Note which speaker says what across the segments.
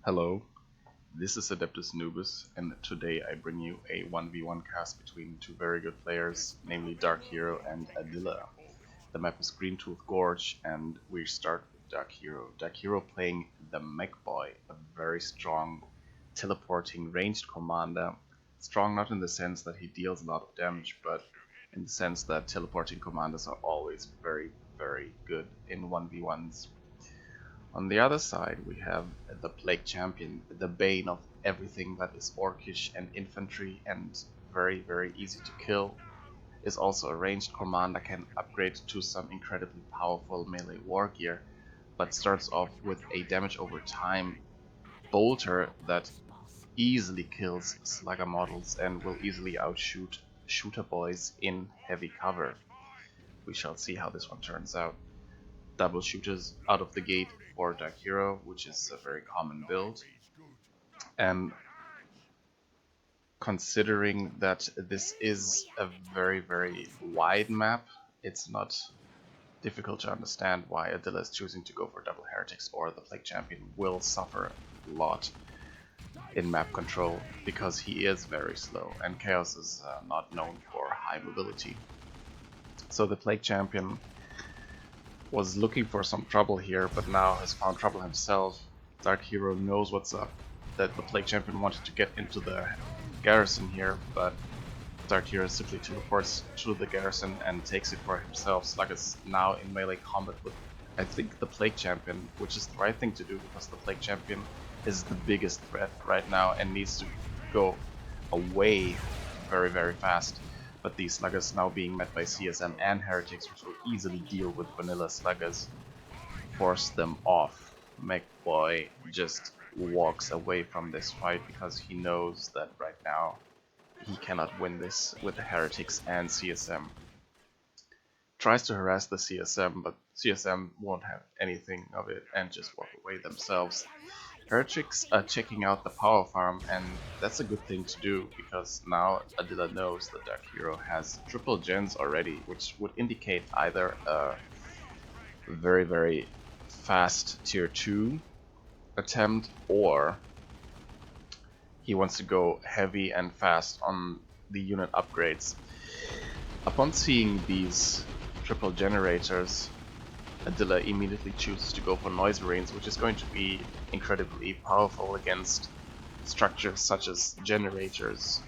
Speaker 1: Hello, this is Adeptus Nubis, and today I bring you a 1v1 cast between two very good players, namely DarkHero and Adila. The map is Greentooth Gorge, and we start with DarkHero. DarkHero playing the Mech Boy, a very strong teleporting ranged commander. Strong not in the sense that he deals a lot of damage, but in the sense that teleporting commanders are always very good in 1v1s. On the other side, we have the Plague Champion, the bane of everything that is Orkish and infantry and very easy to kill. Is also a ranged commander, can upgrade to some incredibly powerful melee war gear, but starts off with a damage over time bolter that easily kills slugger models and will easily outshoot shooter boys in heavy cover. We shall see how this one turns out. Double shooters out of the gate for DarkHero, which is a very common build. And considering that this is a very wide map, it's not difficult to understand why Adila is choosing to go for double heretics, or the Plague Champion will suffer a lot in map control because he is very slow and Chaos is not known for high mobility. So the Plague Champion was looking for some trouble here, but now has found trouble himself. DarkHero knows what's up, that the Plague Champion wanted to get into the garrison here, but DarkHero simply teleports to the garrison and takes it for himself. Slug is now in melee combat with, I think, the Plague Champion, which is the right thing to do because the Plague Champion is the biggest threat right now and needs to go away very fast. But these sluggers now being met by CSM and heretics, which will easily deal with vanilla sluggers, force them off. Mech Boy just walks away from this fight because he knows that right now he cannot win this with the heretics and CSM. Tries to harass the CSM, but CSM won't have anything of it and just walk away themselves. Heretics are checking out the power farm, and that's a good thing to do because now Adila knows that DarkHero has triple gens already, which would indicate either a very fast tier 2 attempt, or he wants to go heavy and fast on the unit upgrades. Upon seeing these triple generators, Adila immediately chooses to go for Noise Marines, which is going to be incredibly powerful against structures such as generators.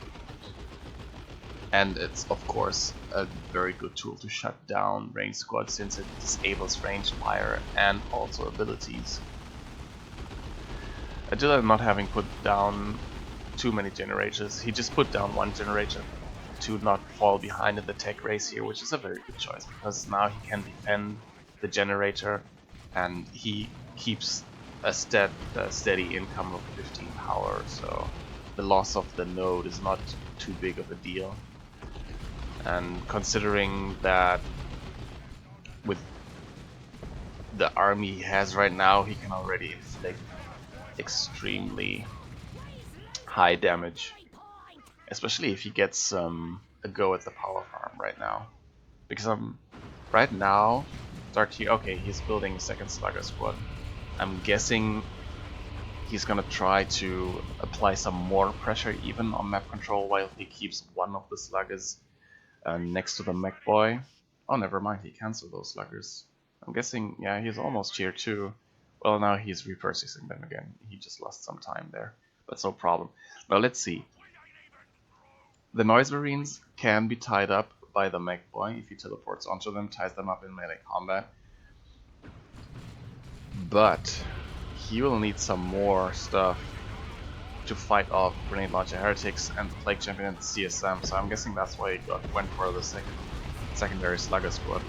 Speaker 1: And it's of course a very good tool to shut down ranged squads since it disables ranged fire and also abilities. Adila not having put down too many generators, he just put down one generator to not fall behind in the tech race here, which is a very good choice because now he can defend the generator and he keeps a steady income of 15 power, so the loss of the node is not too big of a deal. And considering that with the army he has right now, he can already inflict extremely high damage, especially if he gets a go at the power farm right now, because right now DarkHero, okay, he's building a second slugger squad. I'm guessing he's gonna try to apply some more pressure even on map control while he keeps one of the sluggers next to the Mech Boy. Oh, never mind, he cancelled those sluggers. I'm guessing, yeah, he's almost tier 2. Well, now he's repurchasing them again. He just lost some time there, but no problem. Now let's see. The Noise Marines can be tied up by the Mech Boy if he teleports onto them, ties them up in melee combat. But he will need some more stuff to fight off Grenade Launcher Heretics and the Plague Champion and the CSM, so I'm guessing that's why he went for the secondary Slugger squad.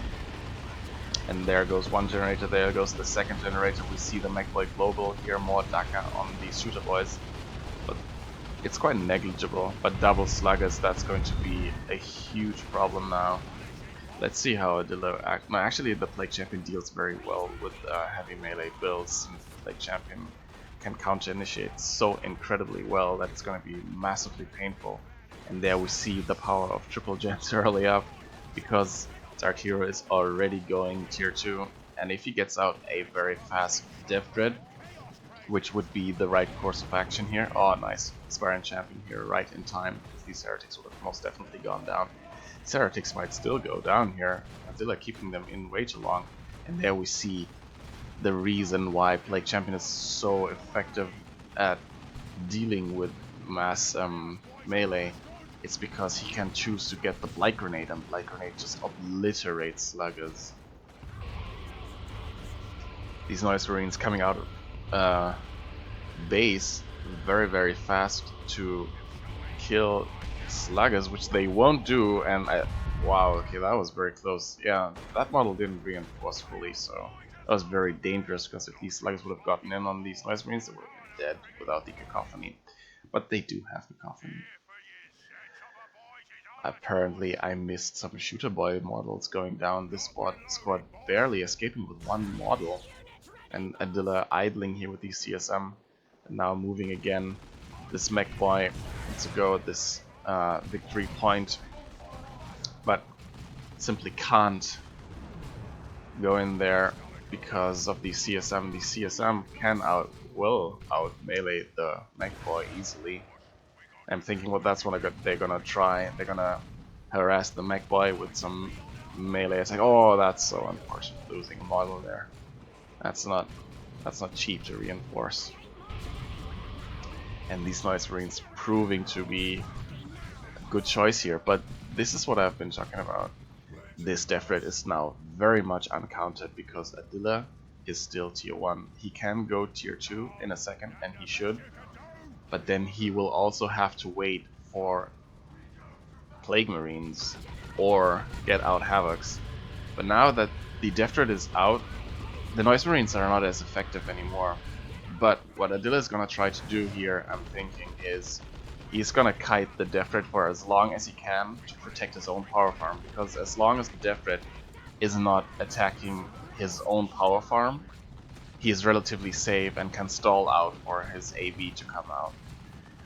Speaker 1: And there goes one generator, there goes the second generator. We see the Mech Boy Global here, more Daka on these shooter boys. But it's quite negligible, but double sluggers, that's going to be a huge problem now. Let's see how Adila act. No, actually the Plague Champion deals very well with heavy melee builds, since the Plague Champion can counter initiate so incredibly well that it's going to be massively painful. And there we see the power of triple gens early up, because DarkHero is already going tier 2, and if he gets out a very fast Death Dread, which would be the right course of action here. Oh, nice. Sparran champion here right in time. These heretics would have most definitely gone down. These heretics might still go down here. Adila keeping them in way too long. And there we see the reason why Plague Champion is so effective at dealing with mass melee. It's because he can choose to get the Blight Grenade, and Blight Grenade just obliterates sluggers. These Noise Marines coming out of base very fast to kill sluggers, which they won't do, and wow, okay, that was very close. Yeah, that model didn't reinforce fully, so that was very dangerous, because if these sluggers would have gotten in on these Noise Marines, they would have been dead without the cacophony. But they do have cacophony. Apparently I missed some shooter boy models going down. This squad barely escaping with one model. And Adila idling here with the CSM, and now moving again. This mech boy to go at this victory point, but simply can't go in there because of the CSM. The CSM can will out melee the mech boy easily. I'm thinking, well, that's what they're gonna try. They're gonna harass the mech boy with some melee attack. Oh, that's so unfortunate, losing a model there. That's not cheap to reinforce. And these Noise Marines proving to be a good choice here, but this is what I've been talking about. This death rate is now very much uncounted because Adila is still tier 1. He can go tier 2 in a second, and he should, but then he will also have to wait for Plague Marines or get out Havocs. But now that the death rate is out, the Noise Marines are not as effective anymore. But what Adila is gonna try to do here, I'm thinking, is he's gonna kite the death rate for as long as he can to protect his own power farm, because as long as the death rate is not attacking his own power farm, he is relatively safe and can stall out for his AB to come out.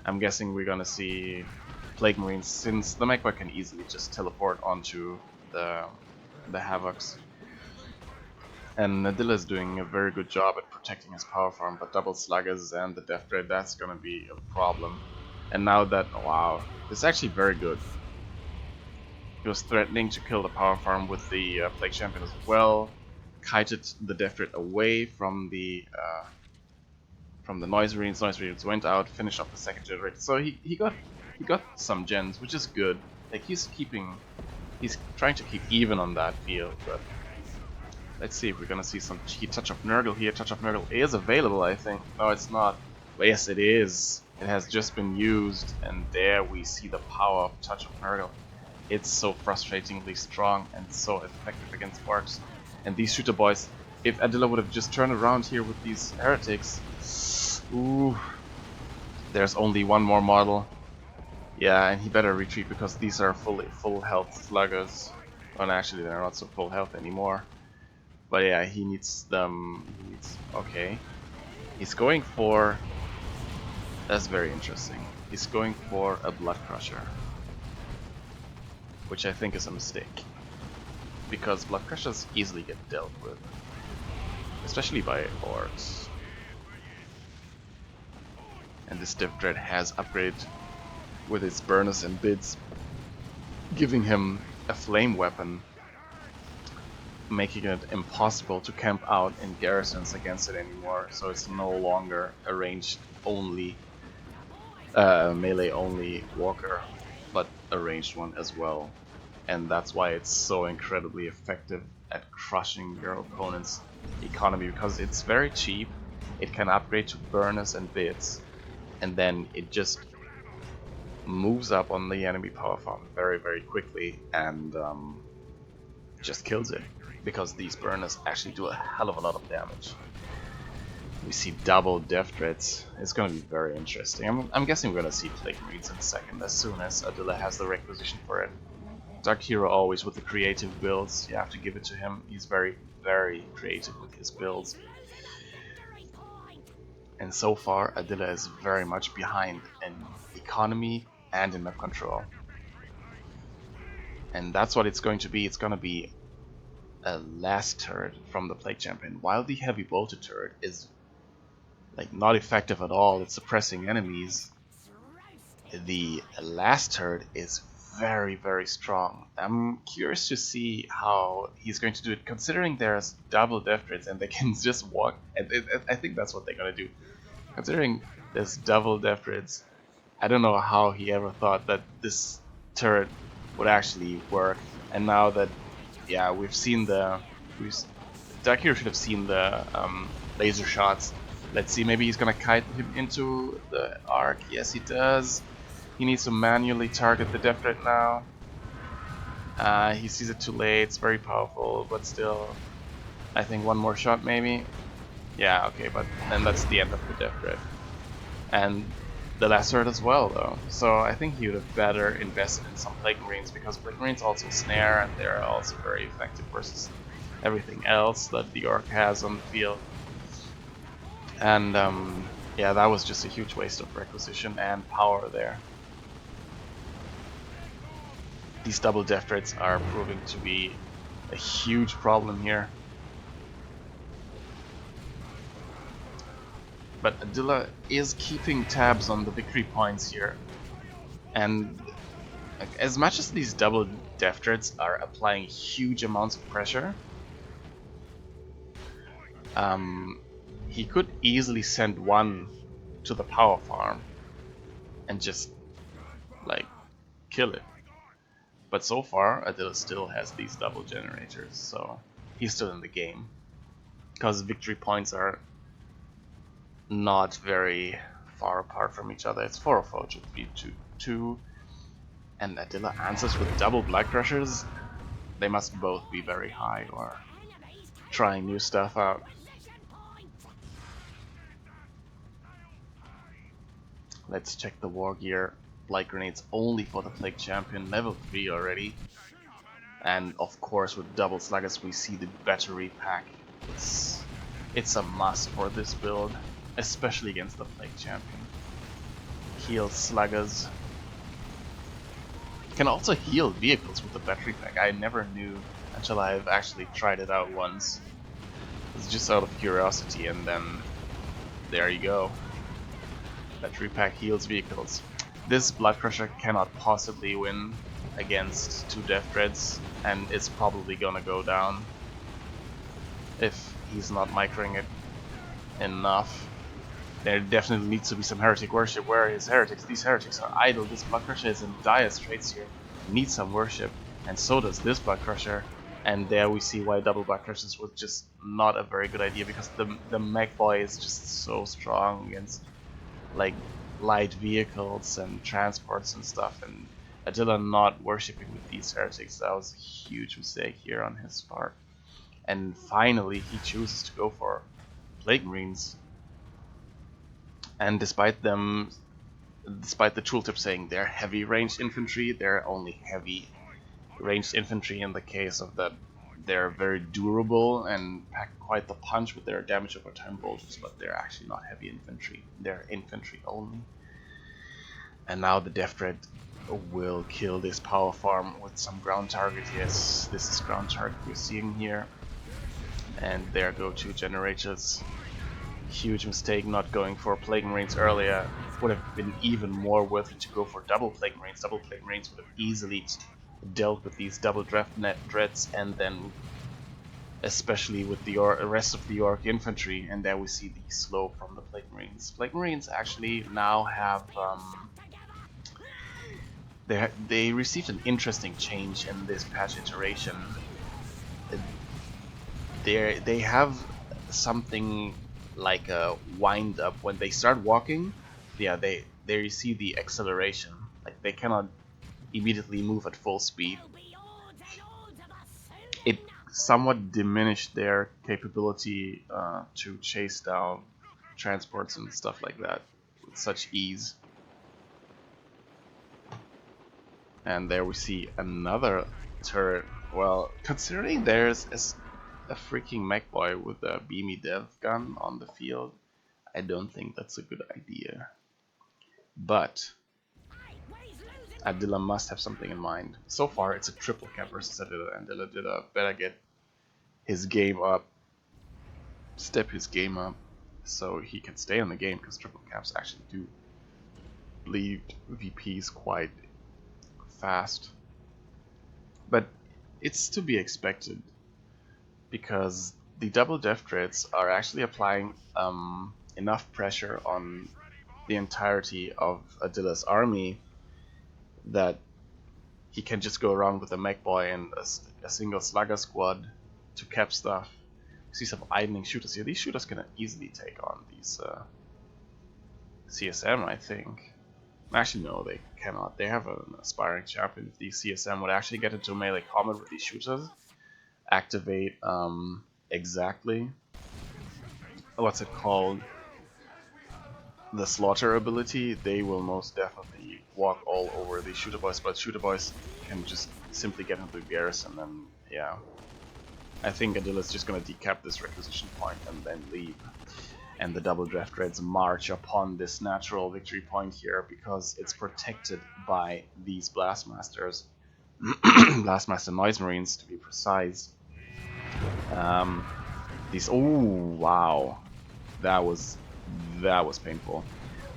Speaker 1: I'm guessing we're gonna see Plague Marines, since the Mechboy can easily just teleport onto the Havocs. And Adila is doing a very good job at protecting his power farm, but double sluggers and the death rate, that's gonna be a problem. And now that, wow, this is actually very good. He was threatening to kill the power farm with the Plague Champion as well, kited the death rate away from the Noise Marines. Noise Marines went out, finished off the second generator. So he got some gens, which is good. Like he's trying to keep even on that field, but let's see if we're gonna see some cheeky Touch of Nurgle here. Touch of Nurgle is available, I think. No, it's not. But yes, it is. It has just been used, and there we see the power of Touch of Nurgle. It's so frustratingly strong and so effective against Orks. And these shooter boys, if Adila would have just turned around here with these heretics, ooh, there's only one more model. Yeah, and he better retreat because these are full health sluggers. Well, actually, they're not so full health anymore. But yeah, he needs them. Okay. He's going for. That's very interesting. He's going for a Blood Crusher, which I think is a mistake, because Blood Crushers easily get dealt with, especially by Orks. And this Death Dread has upgraded with its burners and bids, giving him a flame weapon, making it impossible to camp out in garrisons against it anymore. So it's no longer a ranged only, melee only walker, but a ranged one as well. And that's why it's so incredibly effective at crushing your opponent's economy, because it's very cheap. It can upgrade to burners and bids, and then it just moves up on the enemy power farm very quickly and just kills it, because these burners actually do a hell of a lot of damage. We see double death threats. It's going to be very interesting. I'm guessing we're going to see Plague Marines in a second, as soon as Adila has the requisition for it. DarkHero always with the creative builds, you have to give it to him. He's very creative with his builds. And so far, Adila is very much behind in economy and in map control. And that's what it's going to be. It's going to be a last turret from the Plague Champion, while the heavy bolted turret is like not effective at all at suppressing enemies, the last turret is very, very strong. I'm curious to see how he's going to do it, considering there's double death rates and they can just walk. And I think that's what they're gonna do. Considering there's double death rates, I don't know how he ever thought that this turret would actually work. And now that, yeah, we've seen we've, DarkHero should have seen the laser shots. Let's see, maybe he's gonna kite him into the arc. Yes, he does. He needs to manually target the death threat now. He sees it too late. It's very powerful, but still, I think one more shot maybe. Yeah, okay, but then that's the end of the death threat. And the last turret as well, though. So I think he would have better invested in some Plague Marines, because Plague Marines also snare, and they're also very effective versus everything else that the Orc has on the field. And yeah, that was just a huge waste of requisition and power there. These double death rates are proving to be a huge problem here. But Adila is keeping tabs on the victory points here. And as much as these double death threats are applying huge amounts of pressure, he could easily send one to the power farm and just, like, kill it. But so far, Adila still has these double generators, so he's still in the game. Because victory points are not very far apart from each other. It's 404 to 322. And Adila answers with double Black Crushers. They must both be very high or trying new stuff out. Let's check the war gear. Light grenades only for the Plague Champion, level 3 already. And of course with double sluggers we see the battery pack. It's a must for this build, especially against the Plague Champion. Heal sluggers. You can also heal vehicles with the battery pack. I never knew until I've actually tried it out once. It's just out of curiosity, and then there you go. Battery pack heals vehicles. This Blood Crusher cannot possibly win against 2 Death Dreads, and it's probably gonna go down if he's not microing it enough. There definitely needs to be some heretic worship. Where are his heretics? These heretics are idle. This Blood Crusher is in dire straits here. Needs some worship, and so does this Blood Crusher. And there we see why double Blood Crushers was just not a very good idea, because the Mech Boy is just so strong against, like, light vehicles and transports and stuff, and Adila not worshipping with these heretics, that was a huge mistake here on his part. And finally he chooses to go for Plague Marines. And despite the tooltip saying they're heavy ranged infantry, they're only heavy ranged infantry in the case of that they're very durable and pack quite the punch with their damage over time bolters, but they're actually not heavy infantry. They're infantry only. And now the Death Dread will kill this power farm with some ground target. Yes, this is ground target we're seeing here. And there go 2 generators. Huge mistake not going for Plague Marines earlier. Would have been even more worth it to go for double Plague Marines. Double Plague Marines would have easily dealt with these double net dreads, and then especially with the rest of the Orc infantry. And there we see the slow from the Plague Marines. Plague Marines actually now have they received an interesting change in this patch iteration. They have something like a wind up when they start walking. Yeah, they receive the acceleration. Like, they cannot immediately move at full speed. It somewhat diminished their capability to chase down transports and stuff like that with such ease. And there we see another turret. Well, considering there's a freaking mech boy with a beamy dev gun on the field, I don't think that's a good idea. But Adila must have something in mind. So far it's a triple cap versus Adila, and Adila better get his game up. Step his game up. so he can stay in the game, because triple caps actually do bleed VPs quite fast. But it's to be expected, because the double death threats are actually applying enough pressure on the entirety of Adila's army that he can just go around with a mech boy and a single slugger squad to cap stuff. You see some idling shooters here. These shooters can easily take on these CSM, I think. Actually, no, they cannot. They have an aspiring champion. If these CSM would actually get into melee combat with these shooters, activate exactly what's it called, the slaughter ability, they will most definitely walk all over the shooter boys, but shooter boys can just simply get into the garrison, and yeah, I think Adila's just gonna decap this requisition point and then leave, and the double draft raids march upon this natural victory point here because it's protected by these blastmasters, blastmaster noise marines to be precise. These, oh wow, that was painful,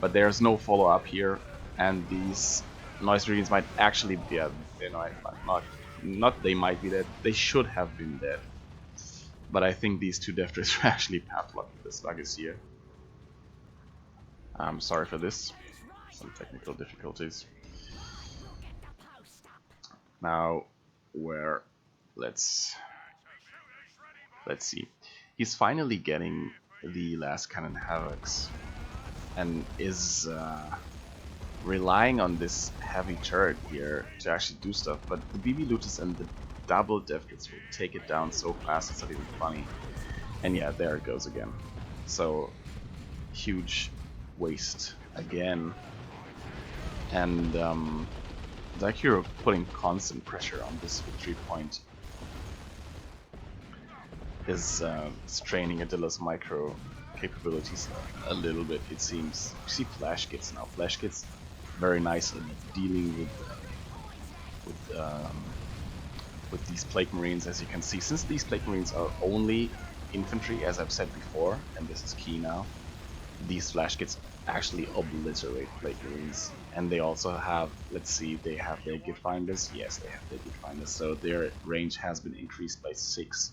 Speaker 1: but there's no follow-up here, and these noise marines might actually be dead. They might not they might be dead, they should have been dead, but I think these two death rays were actually padlocked with the sluggers here. I'm sorry for this, some technical difficulties. Now where let's see, he's finally getting the last cannon havocs and is relying on this heavy turret here to actually do stuff, but the BB looters and the double death kits will take it down so fast it's not even funny. And yeah, there it goes again. So huge waste again, and DarkHero putting constant pressure on this victory point is straining Adila's micro capabilities a little bit, it seems. You see flash kits now. Flash kits very nice at dealing with these plague marines, as you can see. Since these plague marines are only infantry, as I've said before, and this is key now, these flash kits actually obliterate plague marines. And they also have, let's see, they have their gift finders. Yes, they have their gift finders, so their range has been increased by 6.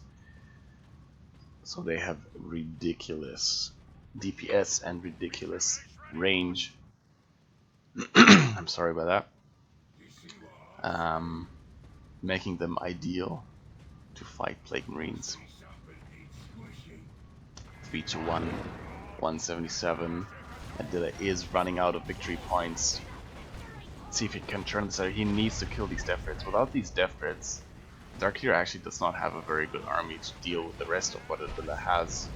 Speaker 1: So they have ridiculous DPS and ridiculous range. I'm sorry about that. Making them ideal to fight Plague Marines. 3-1, 177. Adila is running out of victory points. Let's see if he can turn this out. He needs to kill these death threats. Without these death threats, DarkHero actually does not have a very good army to deal with the rest of what Adila has.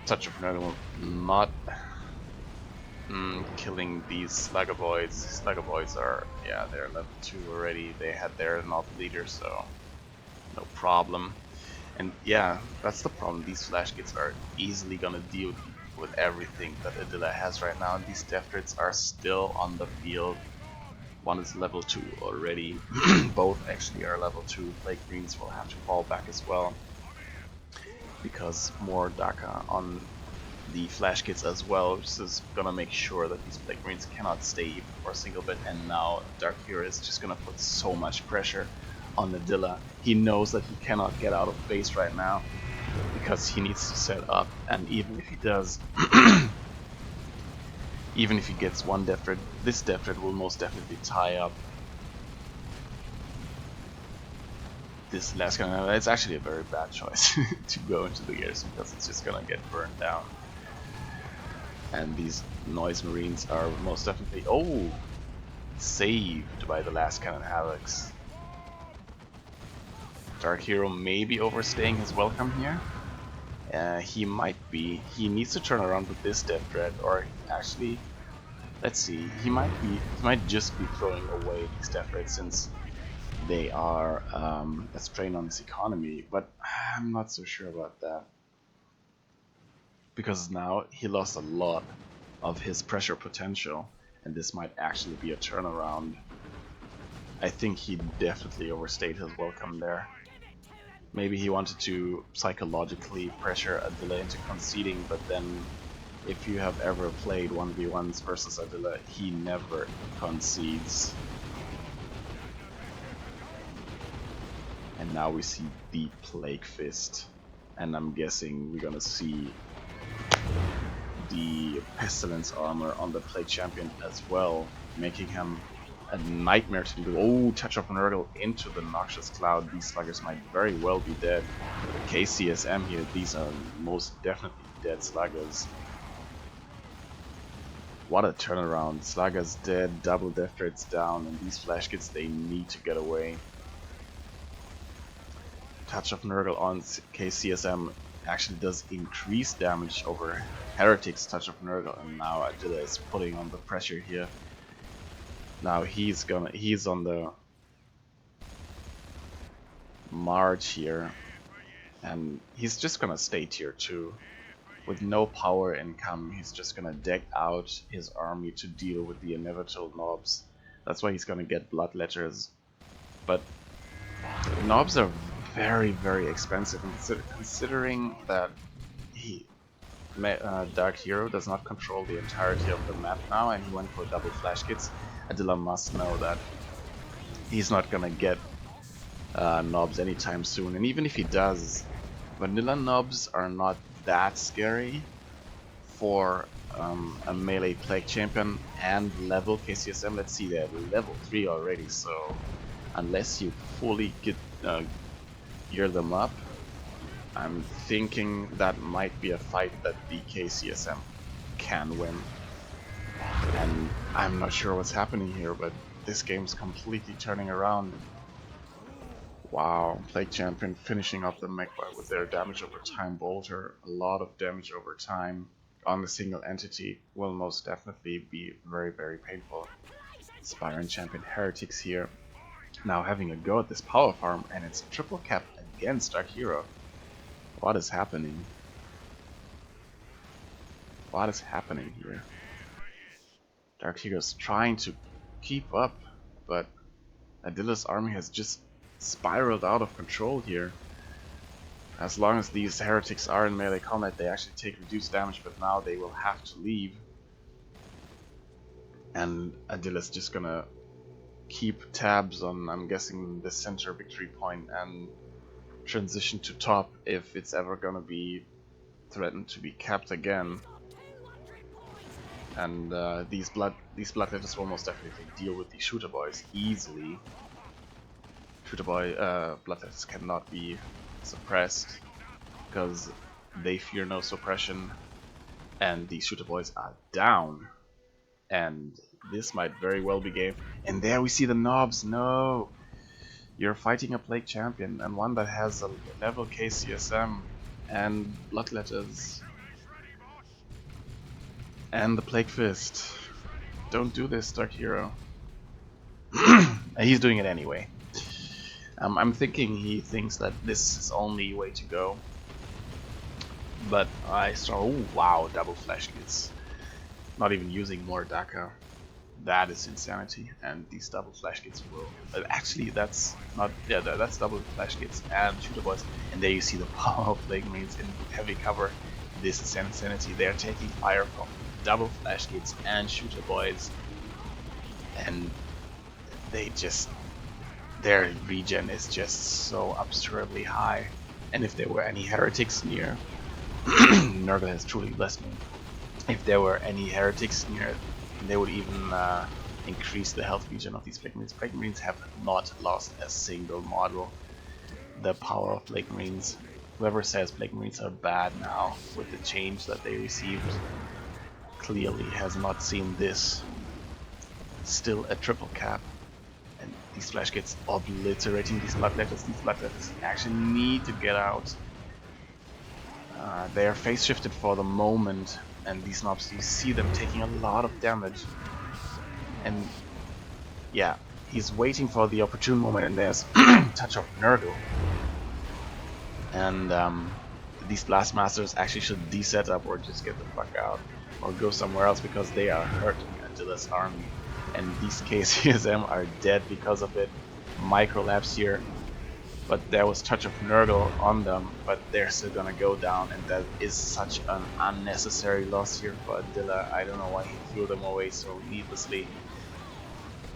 Speaker 1: Touch of Fernando not killing these Slugger Boys. Slugger Boys are, yeah, they're level 2 already. They had their not leader, so no problem. And yeah, that's the problem. These flash kits are easily gonna deal with everything that Adila has right now. And these death threats are still on the field. One is level 2 already. Both actually are level 2. Plague Greens will have to fall back as well, because more Daka on the flash kits as well, which is gonna make sure that these Plague Marines cannot stay even for a single bit. And now DarkHero is just gonna put so much pressure on Adila. He knows that he cannot get out of base right now because he needs to set up, and even if he does, even if he gets one death threat, this death threat will most definitely tie up this last guy. It's actually a very bad choice to go into the garrison because it's just gonna get burned down. And these noise marines are most definitely saved by the last cannon havocs. DarkHero may be overstaying his welcome here. He might be. He needs to turn around with this death threat, or actually, let's see. He might just be throwing away these death threats since they are a strain on his economy. But I'm not so sure about that, because now he lost a lot of his pressure potential, and this might actually be a turnaround. I think he definitely overstayed his welcome there. Maybe he wanted to psychologically pressure Adila into conceding, but then if you have ever played 1v1s versus Adila, he never concedes. And now we see the Plague Fist, and I'm guessing we're gonna see the Pestilence armor on the Plague Champion as well, making him a nightmare to do. Oh, Touch of Nurgle into the Noxious Cloud. These sluggers might very well be dead. KCSM here, these are most definitely dead sluggers. What a turnaround. Sluggers dead, double death rates down, and these flash kits, they need to get away. Touch of Nurgle on KCSM actually does increase damage over Heretic's Touch of Nurgle, and now Adila is putting on the pressure here. Now he's on the march here, and he's just gonna stay tier 2. With no power income, he's just gonna deck out his army to deal with the inevitable knobs. That's why he's gonna get bloodletters. But knobs are very, very expensive, and considering that DarkHero does not control the entirety of the map now, and he went for double flash kits, Adila must know that he's not gonna get knobs anytime soon. And even if he does, vanilla knobs are not that scary for a melee Plague Champion and level KCSM. Let's see, they're level 3 already, so unless you fully gear them up, I'm thinking that might be a fight that the KCSM can win. And I'm not sure what's happening here, but this game's completely turning around. Wow, Plague Champion finishing off the Magpie with their damage over time bolter. A lot of damage over time on the single entity will most definitely be very, very painful. Spyron Champion Heretics here, now having a go at this power farm, and it's triple cap against DarkHero. What is happening? What is happening here? DarkHero's trying to keep up, but Adila's army has just spiraled out of control here. As long as these heretics are in melee combat, they actually take reduced damage, but now they will have to leave. And Adila's just gonna keep tabs on, I'm guessing, the center victory point and transition to top if it's ever gonna be threatened to be capped again. And these bloodletters will most definitely deal with the shooter boys easily. Shooter boy bloodletters cannot be suppressed because they fear no suppression, and the shooter boys are down, and this might very well be game. And there we see the knobs. No, you're fighting a Plague Champion and one that has a level KCSM and bloodletters and the Plague Fist. Don't do this, DarkHero. He's doing it anyway. I'm thinking he thinks that this is the only way to go. But I saw, oh wow, double flash kits. Not even using more DACA. That is insanity. And these double flash kits will... actually, that's not... yeah, that's double flash kits and shooter boys. And there you see the power of Plague Marines in heavy cover. This is insanity. They're taking fire from double flash kits and shooter boys. And they just... their regen is just so absurdly high. And if there were any heretics near... Nurgle has truly blessed me. If there were any heretics near, they would even increase the health regen of these Plague Marines. Plague Marines have not lost a single model. The power of Plague Marines. Whoever says Plague Marines are bad now with the change that they received clearly has not seen this. Still a triple cap. And these flash kits obliterating these bloodletters. These bloodletters actually need to get out. They are phase shifted for the moment, and these knobs, you see them taking a lot of damage. And yeah, he's waiting for the opportune moment, and there's Touch of Nurgle. And these Blast Masters actually should de-set up or just get the fuck out or go somewhere else, because they are hurting Adila's army. And these KCSM are dead because of it. Microlapse here. but there was touch of Nurgle on them, but they're still gonna go down, and that is such an unnecessary loss here for Adila. I don't know why he threw them away so needlessly.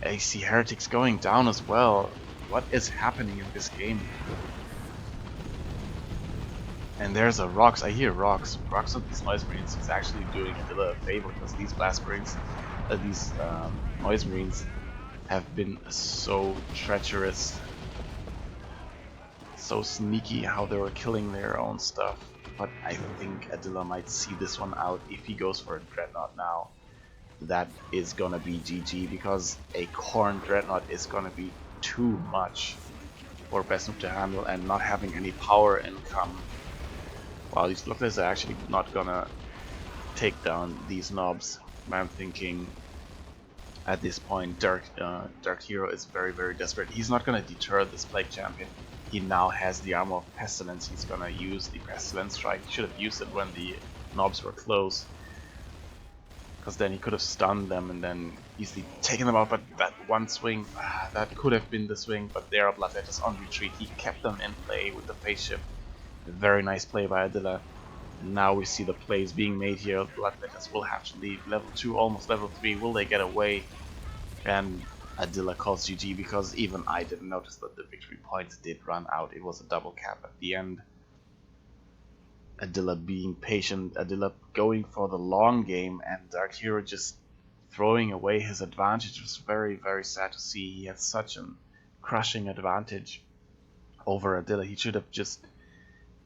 Speaker 1: I see Heretics going down as well. What is happening in this game? And there's a Rocks. I hear Rocks. Rocks of these Noise Marines is actually doing Adila a favor, because these Blast Marines, these Noise Marines have been so treacherous, so sneaky how they were killing their own stuff. But I think Adila might see this one out if he goes for a Dreadnought now. That is gonna be GG, because a Khorne Dreadnought is gonna be too much for Besnuk to handle, and not having any power income. Wow, these Bloodletters are actually not gonna take down these knobs. I'm thinking at this point DarkHero is very desperate. He's not gonna deter this Plague Champion. He now has the Armor of Pestilence. He's gonna use the Pestilence Strike. He should have used it when the knobs were close, because then he could have stunned them and then easily taken them out. But that one swing, that could have been the swing, but there are Bloodletters on retreat. He kept them in play with the phase shift. Very nice play by Adila. Now we see the plays being made here. Bloodletters will have to leave. Level 2, almost level 3. Will they get away? And Adila calls GG, because even I didn't notice that the victory points did run out. It was a double cap at the end. Adila being patient, Adila going for the long game, and DarkHero just throwing away his advantage. It was very sad to see. He had such a crushing advantage over Adila. He should have just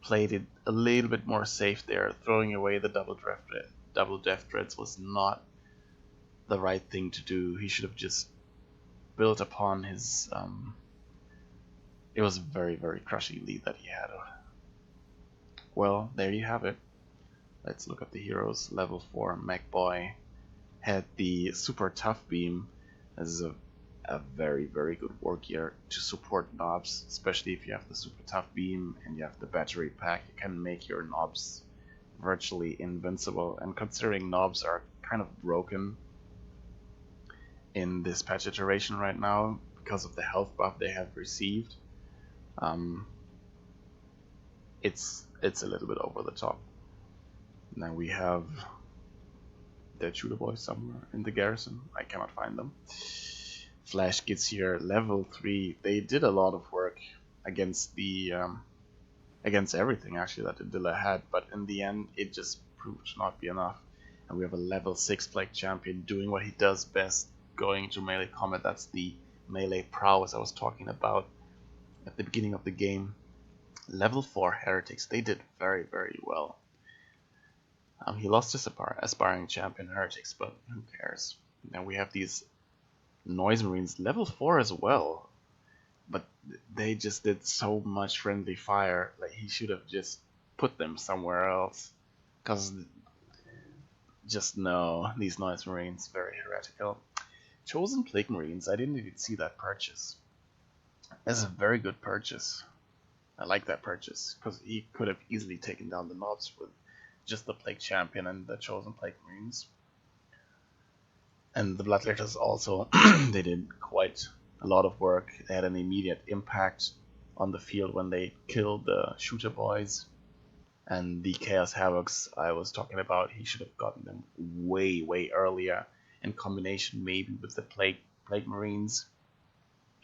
Speaker 1: played it a little bit more safe there. Throwing away the double death threads was not the right thing to do. He should have just built upon his it was a very crushing lead that he had. Well, there you have it. Let's look at the heroes. Level 4 MacBoy had the super tough beam as a very good war gear to support knobs, especially if you have the super tough beam and you have the battery pack. You can make your knobs virtually invincible, and considering knobs are kind of broken in this patch iteration right now because of the health buff they have received, it's a little bit over the top. Now we have dead shooter boys somewhere in the garrison. I cannot find them. Flash gets here level 3. They did a lot of work against the against everything actually that Adila had, but in the end it just proved to not be enough. And we have a level 6 Plague Champion doing what he does best, going to melee combat. That's the melee prowess I was talking about at the beginning of the game. Level 4 Heretics, they did very well. He lost his aspiring champion Heretics, but who cares? Now we have these Noise Marines level 4 as well, but they just did so much friendly fire. Like, he should have just put them somewhere else, because just no, these Noise Marines very heretical. Chosen Plague Marines, I didn't even see that purchase. That's a very good purchase. I like that purchase, because he could have easily taken down the mobs with just the Plague Champion and the Chosen Plague Marines. And the Bloodletters also, they did quite a lot of work. They had an immediate impact on the field when they killed the shooter boys. And the Chaos Havocs I was talking about, he should have gotten them way earlier, in combination maybe with the Plague Marines,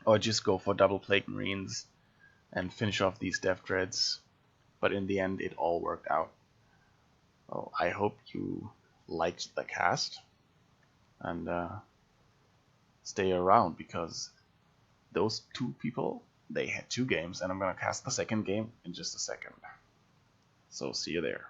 Speaker 1: or just go for double Plague Marines and finish off these Death Dreads. But in the end it all worked out. Well, I hope you liked the cast, and stay around, because those two people, they had 2 games, and I'm gonna cast the second game in just a second. So see you there.